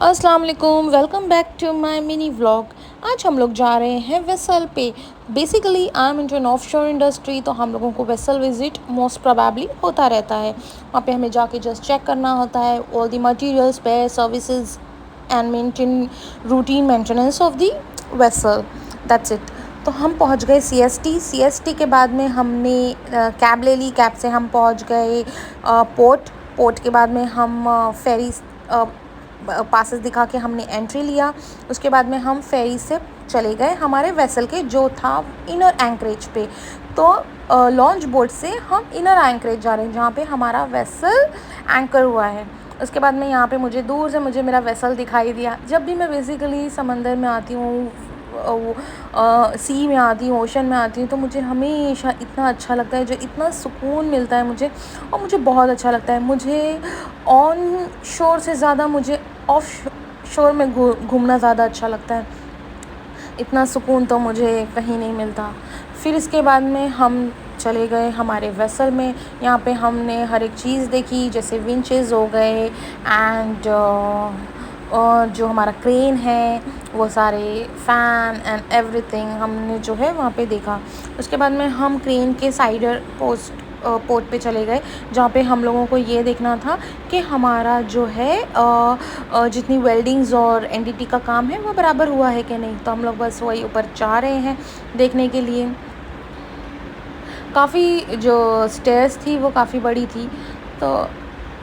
अस्सलाम वालेकुम, welcome back to my mini vlog. आज हम लोग जा रहे हैं वेसल पे। Basically I am into an offshore industry, तो हम लोगों को वेसल विज़िट मोस्ट प्रोबेबली होता रहता है। वहाँ पे हमें जाके जस्ट चेक करना होता है all the materials, spare, services and maintain routine maintenance of the vessel. That's it. तो हम पहुँच गए सीएसटी के बाद में हमने कैब ले ली। कैब से हम पहुँच गए पोर्ट के बाद में हम फेरी पासेस दिखा के हमने एंट्री लिया। उसके बाद में हम फेरी से चले गए हमारे वेसल के जो था इनर एंकरेज पे। तो लॉन्च बोट से हम इनर एंकरेज जा रहे हैं जहाँ पे हमारा वेसल एंकर हुआ है। उसके बाद में यहाँ पे मुझे दूर से मेरा वेसल दिखाई दिया। जब भी मैं बेसिकली समंदर में आती हूँ, सी में आती हूँ, ओशन में आती हूँ, तो मुझे हमेशा इतना अच्छा लगता है, जो इतना सुकून मिलता है मुझे, और मुझे बहुत अच्छा लगता है। मुझे ऑन शोर से ज़्यादा मुझे ऑफ शोर में घूमना ज़्यादा अच्छा लगता है। इतना सुकून तो मुझे कहीं नहीं मिलता। फिर इसके बाद में हम चले गए हमारे वेसल में। यहाँ पे हमने हर एक चीज़ देखी, जैसे विंचेस हो गए एंड जो हमारा क्रेन है, वो सारे फ़ैन एंड एवरीथिंग हमने जो है वहाँ पे देखा। उसके बाद में हम क्रेन के साइडर पोर्ट पे चले गए, जहाँ पे हम लोगों को ये देखना था कि हमारा जो है जितनी वेल्डिंग्स और एनडीटी का काम है वो बराबर हुआ है कि नहीं। तो हम लोग बस वही ऊपर जा रहे हैं देखने के लिए। काफ़ी जो स्टेयर्स थी वो काफ़ी बड़ी थी, तो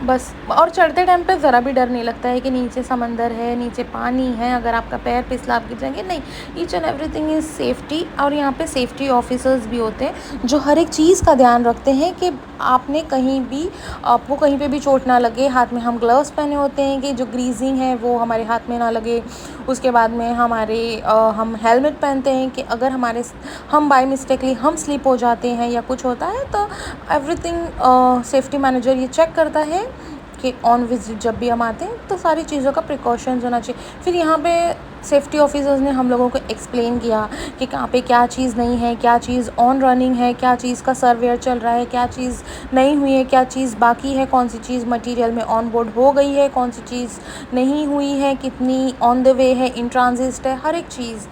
बस। और चढ़ते टाइम पे ज़रा भी डर नहीं लगता है कि नीचे समंदर है, नीचे पानी है, अगर आपका पैर फिसला आप गिर जाएंगे, नहीं। Each and everything is safety. और यहाँ पे सेफ्टी ऑफिसर्स भी होते हैं जो हर एक चीज़ का ध्यान रखते हैं कि आपको कहीं पे भी चोट ना लगे। हाथ में हम ग्लव्स पहने होते हैं कि जो ग्रीजिंग है वो हमारे हाथ में ना लगे। उसके बाद में हम हेलमेट पहनते हैं कि अगर हम बाय मिस्टेकली हम स्लिप हो जाते हैं या कुछ होता है, तो एवरीथिंग सेफ्टी मैनेजर ये चेक करता है कि ऑन विजिट जब भी हम आते हैं तो सारी चीज़ों का प्रिकॉशंस होना चाहिए। फिर यहाँ पे सेफ्टी ऑफिसर्स ने हम लोगों को एक्सप्लेन किया कि कहाँ पे क्या चीज़ नहीं है, क्या चीज़ ऑन रनिंग है, क्या चीज़ का सर्वेयर चल रहा है, क्या चीज़ नहीं हुई है, क्या चीज़ बाकी है, कौन सी चीज़ मटेरियल में ऑन बोर्ड हो गई है, कौन सी चीज़ नहीं हुई है, कितनी ऑन द वे है, इन ट्रांजिट है, हर एक चीज़।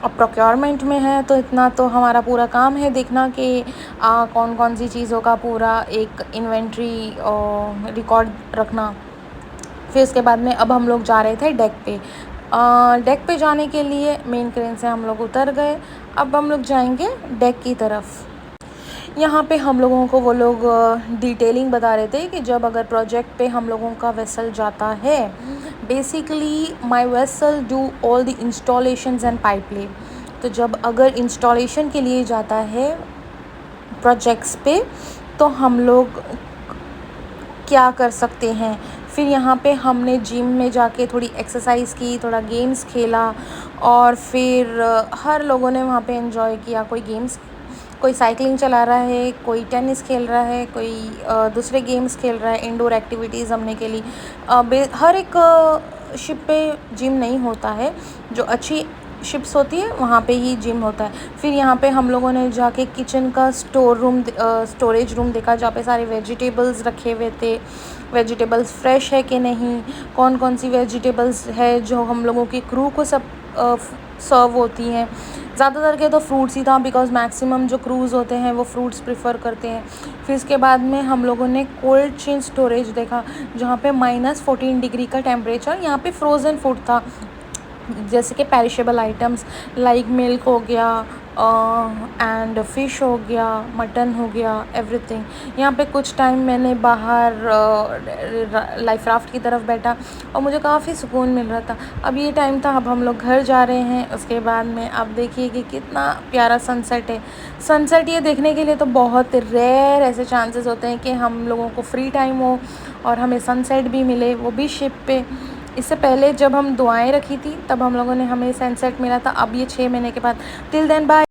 अब प्रोक्योरमेंट में है तो इतना तो हमारा पूरा काम है देखना कि कौन कौन सी चीज़ों का पूरा एक इन्वेंट्री रिकॉर्ड रखना। फिर उसके बाद में अब हम लोग जा रहे थे डेक पे जाने के लिए मेन क्रेन से हम लोग उतर गए। अब हम लोग जाएंगे डेक की तरफ। यहाँ पे हम लोगों को वो लोग डिटेलिंग बता रहे थे कि जब अगर प्रोजेक्ट पे हम लोगों का वेसल जाता है, basically my vessel do all the installations and pipeline. तो जब अगर इंस्टॉलेशन के लिए जाता है प्रोजेक्ट्स पे, तो हम लोग क्या कर सकते हैं। फिर यहाँ पे हमने जिम में जाके थोड़ी एक्सरसाइज की, थोड़ा गेम्स खेला, और फिर हर लोगों ने वहाँ पे एंजॉय किया। कोई साइकिलिंग चला रहा है, कोई टेनिस खेल रहा है, कोई दूसरे गेम्स खेल रहा है। इंडोर एक्टिविटीज़ हमने के लिए हर एक शिप पे जिम नहीं होता है, जो अच्छी शिप्स होती है वहाँ पे ही जिम होता है। फिर यहाँ पे हम लोगों ने जाके किचन का स्टोरेज रूम देखा, जहाँ पे सारे वेजिटेबल्स रखे हुए थे। वेजिटेबल्स फ्रेश है कि नहीं, कौन कौन सी वेजिटेबल्स है जो हम लोगों की क्रू को सब सर्व होती हैं। ज़्यादातर के तो फ्रूट्स ही था, बिकॉज मैक्सिमम जो क्रूज़ होते हैं वो फ्रूट्स प्रेफर करते हैं। फिर इसके बाद में हम लोगों ने कोल्ड चेन स्टोरेज देखा, जहाँ पे -14 डिग्री का टेम्परेचर। यहाँ पे फ्रोज़न फूड था, जैसे कि पेरिशेबल आइटम्स लाइक मिल्क हो गया एंड फ़िश हो गया, मटन हो गया, एवरीथिंग। यहाँ पे कुछ टाइम मैंने बाहर लाइफ राफ्ट की तरफ बैठा और मुझे काफ़ी सुकून मिल रहा था। अब ये टाइम था, अब हम लोग घर जा रहे हैं। उसके बाद में अब देखिए कि कितना प्यारा सनसेट है। सनसेट ये देखने के लिए तो बहुत रेयर ऐसे चांसेस होते हैं कि हम लोगों को फ्री टाइम हो और हमें सनसेट भी मिले, वो भी शिप पे। इससे पहले जब हम दुआएं रखी थी तब हमें सनसेट मिला था। अब ये 6 महीने के बाद। Till then bye.